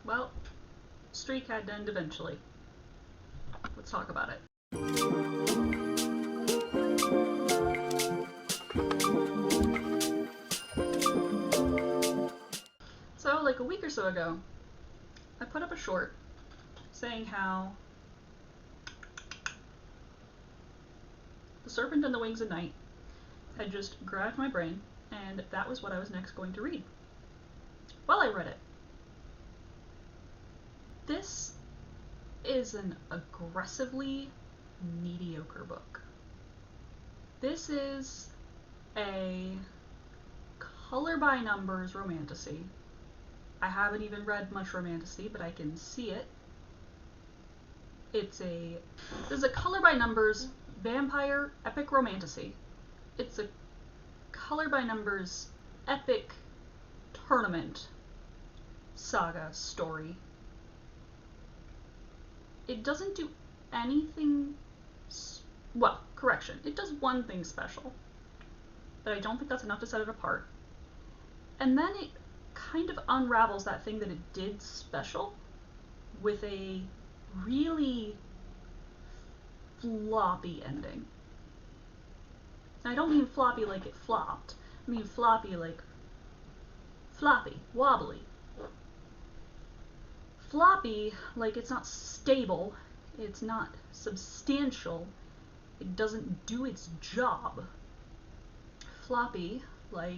Well, streak had to end eventually. Let's talk about it. So, like a week or so ago, I put up a short saying how The Serpent and the Wings of Night had just grabbed my brain, and that was what I was next going to read. Well, I read it. This is an aggressively mediocre book. This is a color by numbers romantasy. I haven't even read much romantasy, but I can see it. There's a color by numbers vampire epic romantasy. It's a color by numbers epic tournament saga story. It doesn't do anything, well, correction, it does one thing special, but I don't think that's enough to set it apart. And then it kind of unravels that thing that it did special with a really floppy ending. I don't mean floppy like it flopped. I mean floppy like floppy, wobbly. Floppy like it's not stable, it's not substantial, it doesn't do its job. Floppy like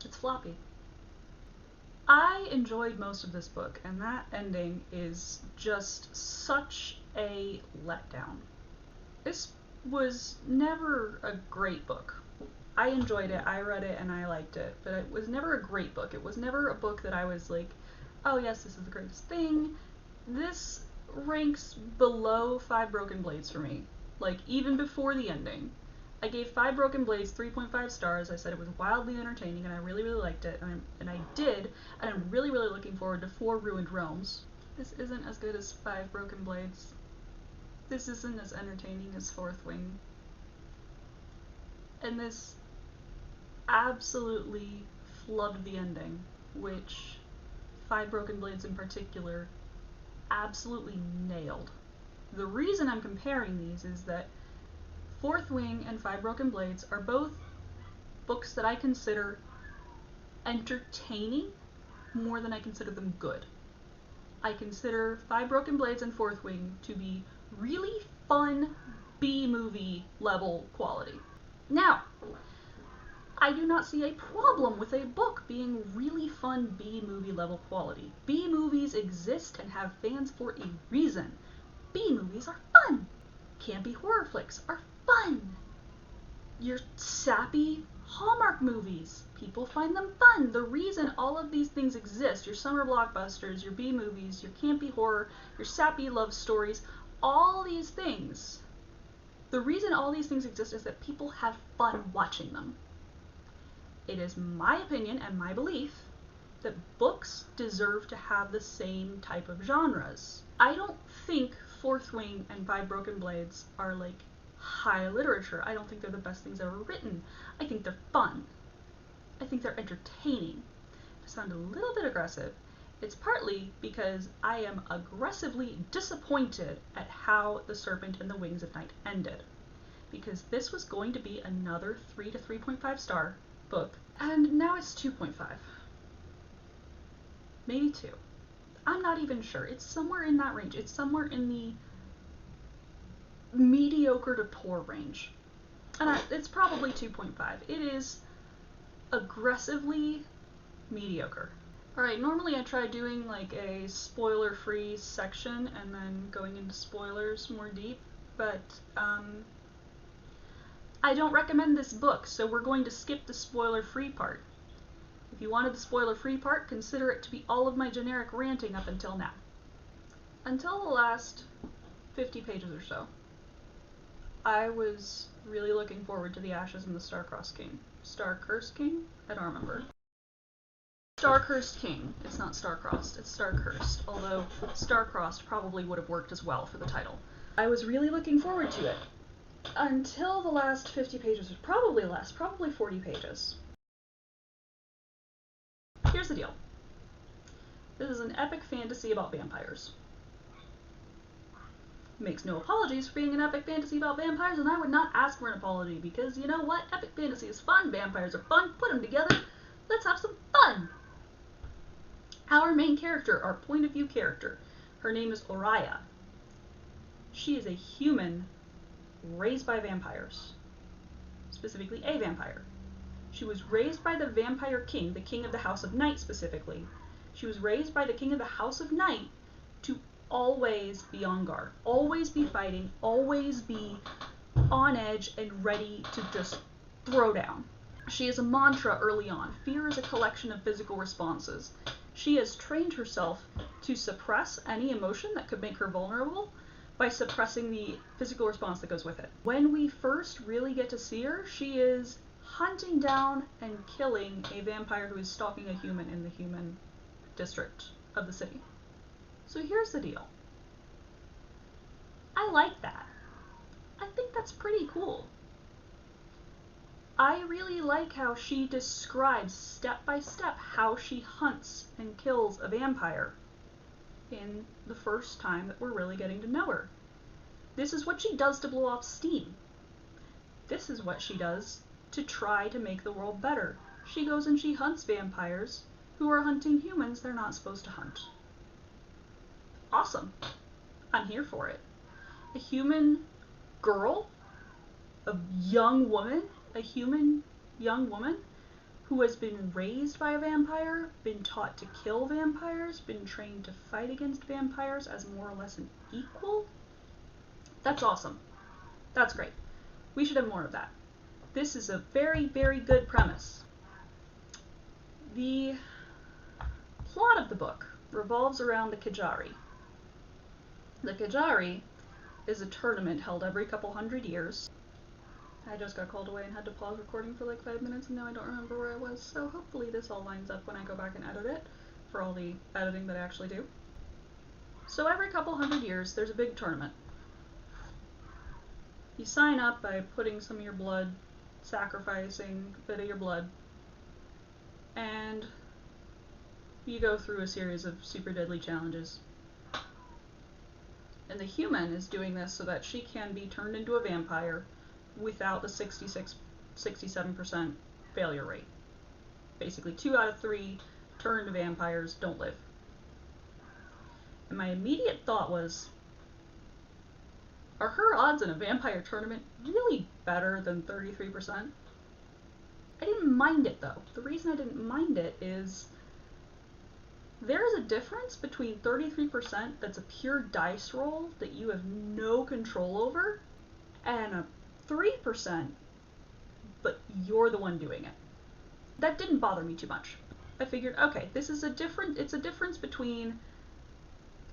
it's floppy. I enjoyed most of this book, and that ending is just such a letdown. This was never a great book. I enjoyed it, I read it, and I liked it, but it was never a great book. It was never a book that I was like, oh yes, this is the greatest thing. This ranks below 5 Broken Blades for me, like even before the ending. I gave 5 Broken Blades 3.5 stars. I said it was wildly entertaining and I really, really liked it, and I did, and I'm really, really looking forward to 4 Ruined Realms. This isn't as good as 5 Broken Blades. This isn't as entertaining as Fourth Wing. And this absolutely flubbed the ending, which 5 Broken Blades in particular absolutely nailed. The reason I'm comparing these is that Fourth Wing and 5 Broken Blades are both books that I consider entertaining more than I consider them good. I consider 5 Broken Blades and Fourth Wing to be really fun B-movie level quality. Now, I do not see a problem with a book being really fun B-movie level quality. B-movies exist and have fans for a reason. B-movies are fun. Campy horror flicks are fun. Your sappy Hallmark movies, people find them fun. The reason all of these things exist, your summer blockbusters, your B-movies, your campy horror, your sappy love stories, all these things, the reason all these things exist is that people have fun watching them. It is my opinion and my belief that books deserve to have the same type of genres. I don't think Fourth Wing and 5 Broken Blades are like high literature. I don't think they're the best things ever written. I think they're fun. I think they're entertaining. To sound a little bit aggressive, it's partly because I am aggressively disappointed at how The Serpent and the Wings of Night ended. Because this was going to be another 3 to 3.5 star book, and now it's 2.5. Maybe 2. I'm not even sure. It's somewhere in that range. It's somewhere in the mediocre to poor range. And it's probably 2.5. It is aggressively mediocre. Alright, normally I try doing like a spoiler-free section and then going into spoilers more deep, but I don't recommend this book, so we're going to skip the spoiler-free part. If you wanted the spoiler-free part, consider it to be all of my generic ranting up until now. Until the last 50 pages or so, I was really looking forward to the Ashes and the Star-Crossed King. Star-Cursed King? I don't remember. Star-Cursed King. It's not Star-Crossed, it's Star-Cursed, although Star-Crossed probably would have worked as well for the title. I was really looking forward to it. Until the last 50 pages, probably less, probably 40 pages. the deal. This is an epic fantasy about vampires. Makes no apologies for being an epic fantasy about vampires, and I would not ask for an apology, because you know what? Epic fantasy is fun, vampires are fun, put them together, let's have some fun! Our main character, our point of view character, her name is Oriya. She is a human raised by vampires, specifically a vampire. She was raised by the vampire king, the king of the House of Night specifically. She was raised by the king of the House of Night to always be on guard, always be fighting, always be on edge and ready to just throw down. She has a mantra early on. Fear is a collection of physical responses. She has trained herself to suppress any emotion that could make her vulnerable by suppressing the physical response that goes with it. When we first really get to see her, she is hunting down and killing a vampire who is stalking a human in the human district of the city. So here's the deal. I like that. I think that's pretty cool. I really like how she describes step by step how she hunts and kills a vampire in the first time that we're really getting to know her. This is what she does to blow off steam. This is what she does to try to make the world better. She goes and she hunts vampires who are hunting humans they're not supposed to hunt. Awesome. I'm here for it. A human girl, a human young woman who has been raised by a vampire, been taught to kill vampires, been trained to fight against vampires as more or less an equal. That's awesome. That's great. We should have more of that. This is a very, very good premise. The plot of the book revolves around the Kejari. The Kejari is a tournament held every couple hundred years. I just got called away and had to pause recording for like 5 minutes, and now I don't remember where I was, so hopefully this all lines up when I go back and edit it, for all the editing that I actually do. So every couple hundred years, there's a big tournament. You sign up by putting some of your blood, sacrificing a bit of your blood, and you go through a series of super deadly challenges. And the human is doing this so that she can be turned into a vampire without the 67% failure rate. Basically, 2 out of 3 turned vampires don't live. And my immediate thought was, are her odds in a vampire tournament really better than 33%? I didn't mind it though. The reason I didn't mind it is there is a difference between 33% that's a pure dice roll that you have no control over, and a 3%, but you're the one doing it. That didn't bother me too much. I figured, okay, it's a difference between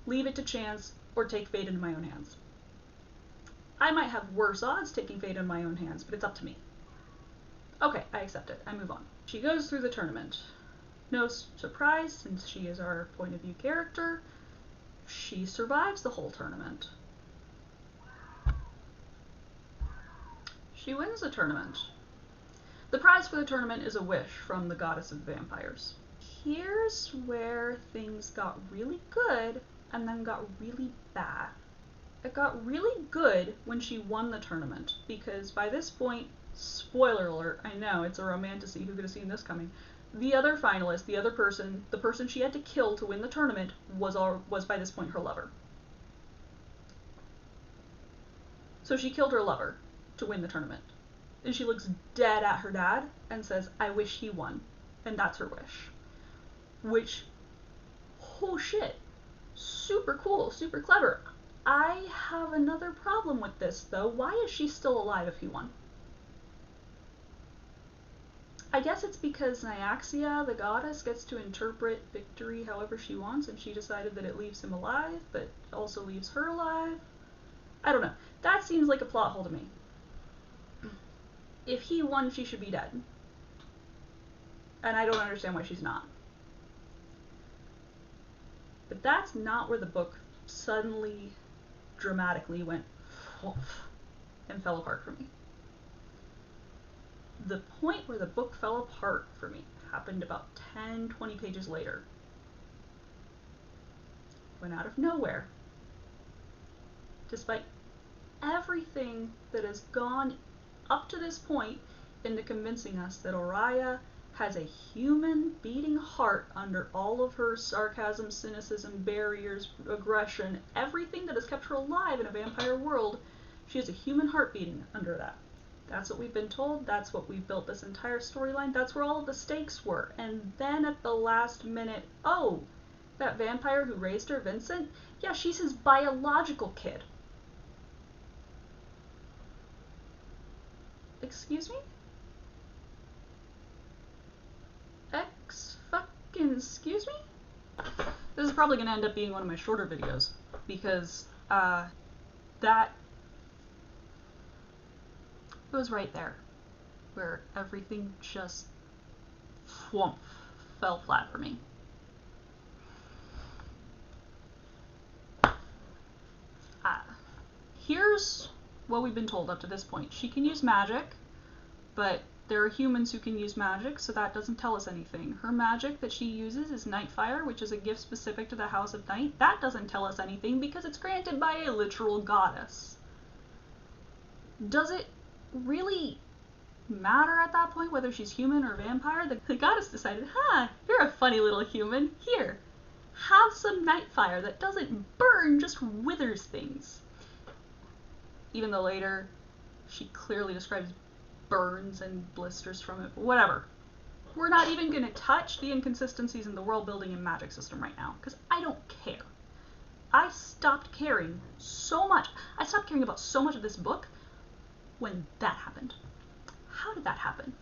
leave it to chance or take fate into my own hands. I might have worse odds taking fate in my own hands, but it's up to me. Okay, I accept it. I move on. She goes through the tournament. No surprise, since she is our point of view character, she survives the whole tournament. She wins the tournament. The prize for the tournament is a wish from the goddess of vampires. Here's where things got really good and then got really bad. It got really good when she won the tournament, because by this point, spoiler alert, I know, it's a romantasy, who could have seen this coming, the other finalist, the person she had to kill to win the tournament, was by this point her lover. So she killed her lover to win the tournament. And she looks dead at her dad and says, I wish he won. And that's her wish. Which, oh shit, super cool, super clever. I have another problem with this though. Why is she still alive if he won? I guess it's because Nyaxia, the goddess, gets to interpret victory however she wants, and she decided that it leaves him alive, but also leaves her alive. I don't know. That seems like a plot hole to me. If he won, she should be dead. And I don't understand why she's not. But that's not where the book suddenly, dramatically went and fell apart for me. The point where the book fell apart for me happened happened about 10, 20 pages later. When out of nowhere, despite everything that has gone up to this point into convincing us that Oriya has a human beating heart under all of her sarcasm, cynicism, barriers, aggression, everything that has kept her alive in a vampire world, she has a human heart beating under that. That's what we've been told, that's what we've built this entire storyline, that's where all of the stakes were. And then at the last minute, oh, that vampire who raised her, Vincent? Yeah, she's his biological kid. Excuse me? Excuse me? This is probably going to end up being one of my shorter videos, because that was right there, where everything just fell flat for me. Here's what we've been told up to this point. She can use magic, but there are humans who can use magic, so that doesn't tell us anything. Her magic that she uses is Nightfire, which is a gift specific to the House of Night. That doesn't tell us anything because it's granted by a literal goddess. Does it really matter at that point whether she's human or vampire? The goddess decided, you're a funny little human. Here, have some Nightfire that doesn't burn, just withers things. Even though later she clearly describes burns and blisters from it, but whatever. We're not even going to touch the inconsistencies in the world building and magic system right now, because I don't care. I stopped caring so much. I stopped caring about so much of this book when that happened. How did that happen?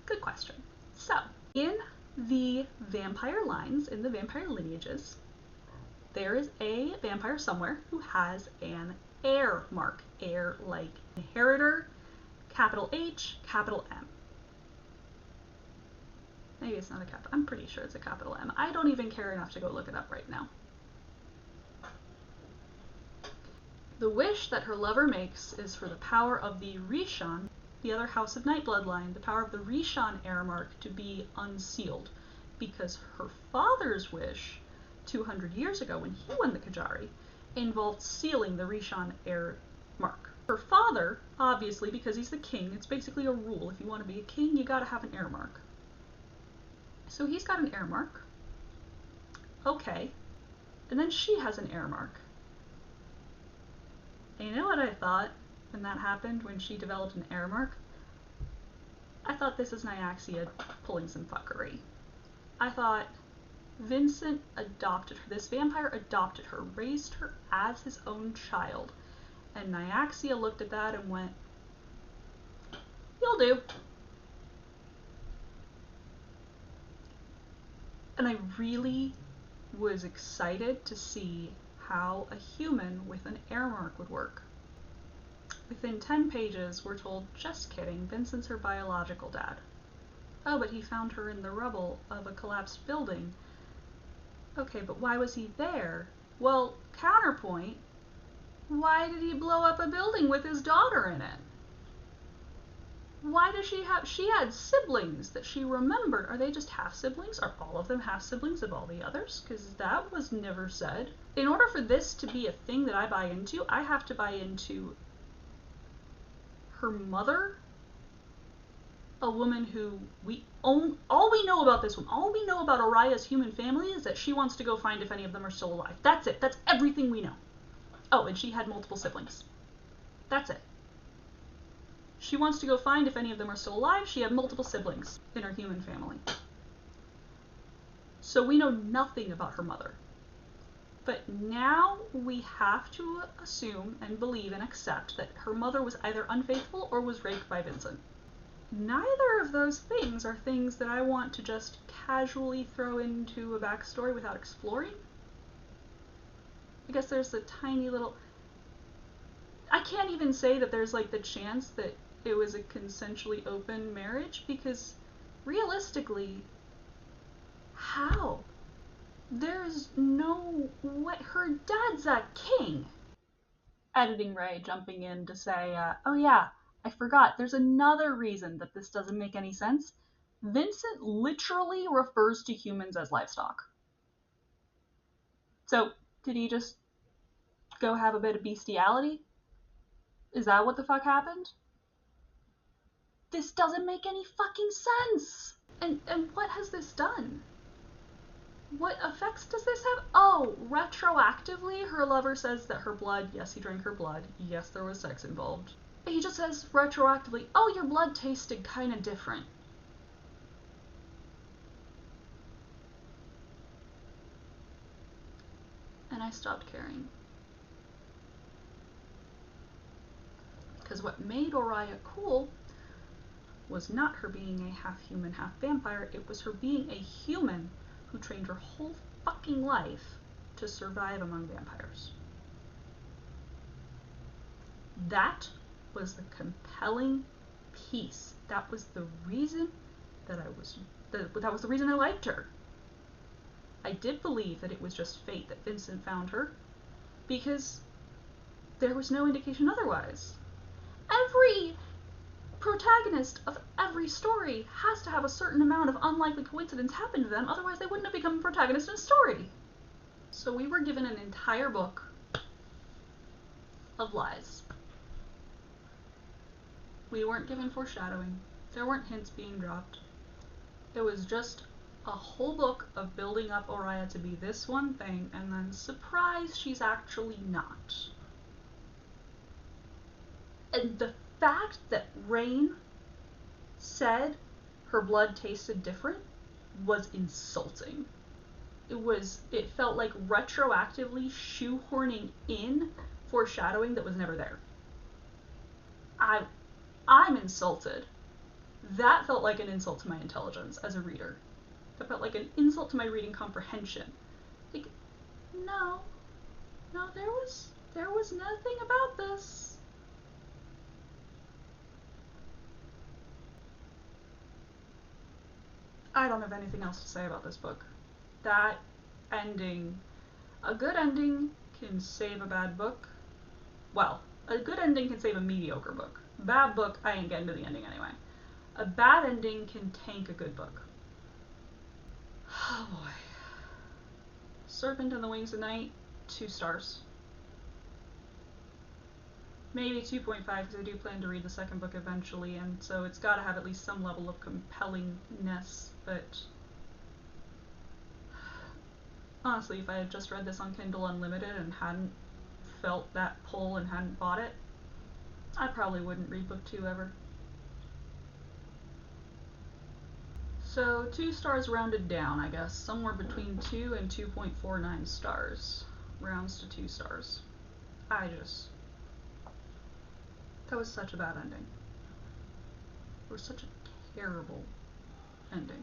Good question. So, in the vampire lines, in the vampire lineages, there is a vampire somewhere who has an heir mark. Heir like inheritor, capital H, capital M. Maybe it's not a capital. I'm pretty sure it's a capital M. I don't even care enough to go look it up right now. The wish that her lover makes is for the power of the Rishon, the other House of Night bloodline, the power of the Rishon heir mark to be unsealed, because her father's wish 200 years ago when he won the Kajari involved sealing the Rishon heir mark. Her father, obviously, because he's the king, it's basically a rule. If you want to be a king, you gotta have an heir mark. So he's got an heir mark. Okay. And then she has an heir mark. And you know what I thought when that happened, when she developed an heir mark? I thought this is Nyaxia pulling some fuckery. I thought Vincent adopted her, this vampire adopted her, raised her as his own child. And Nyaxia looked at that and went, "You'll do." And I really was excited to see how a human with an heir mark would work. Within 10 pages, we're told, just kidding, Vincent's her biological dad. Oh, but he found her in the rubble of a collapsed building. Okay, but why was he there? Well, counterpoint, why did he blow up a building with his daughter in it? Why does she had siblings that she remembered. Are they just half-siblings? Are all of them half-siblings of all the others? Because that was never said. In order for this to be a thing that I buy into, I have to buy into her mother, a woman who all we know about this one, all we know about Oriya's human family is that she wants to go find if any of them are still alive. That's it. That's everything we know. Oh, and she had multiple siblings. That's it. She wants to go find if any of them are still alive. She had multiple siblings in her human family. So we know nothing about her mother. But now we have to assume and believe and accept that her mother was either unfaithful or was raped by Vincent. Neither of those things are things that I want to just casually throw into a backstory without exploring. I guess there's a tiny little... I can't even say that there's like the chance that it was a consensually open marriage, because realistically, how? There's no way. Her dad's a king. Editing Ray jumping in to say, oh yeah, I forgot, there's another reason that this doesn't make any sense. Vincent literally refers to humans as livestock. So, did he just go have a bit of bestiality? Is that what the fuck happened? This doesn't make any fucking sense! And what has this done? What effects does this have? Oh, retroactively, her lover says that her blood, yes, he drank her blood, yes, there was sex involved. He just says retroactively, oh, your blood tasted kind of different. And I stopped caring. Because what made Oriah cool was not her being a half human, half vampire, it was her being a human who trained her whole fucking life to survive among vampires. That was the compelling piece. That was the reason that was the reason I liked her. I did believe that it was just fate that Vincent found her, because there was no indication otherwise. Every protagonist of every story has to have a certain amount of unlikely coincidence happen to them, otherwise they wouldn't have become a protagonist in a story. So we were given an entire book of lies. We weren't given foreshadowing. There weren't hints being dropped. It was just a whole book of building up Oriah to be this one thing, and then surprise, she's actually not. And the fact that Rain said her blood tasted different was insulting. It felt like retroactively shoehorning in foreshadowing that was never there. I'm insulted. That felt like an insult to my intelligence as a reader. That felt like an insult to my reading comprehension. Like, no, there was nothing about this. I don't have anything else to say about this book. That ending, a good ending can save a bad book. Well, a good ending can save a mediocre book. Bad book, I ain't getting to the ending anyway. A bad ending can tank a good book. Oh boy. Serpent and the Wings of Night, 2 stars. Maybe 2.5 because I do plan to read the second book eventually, and so it's got to have at least some level of compellingness, but honestly, if I had just read this on Kindle Unlimited and hadn't felt that pull and hadn't bought it, I probably wouldn't read book 2 ever. So 2 stars rounded down, I guess, somewhere between 2 and 2.49 stars. Rounds to 2 stars. That was such a bad ending. It was such a terrible ending.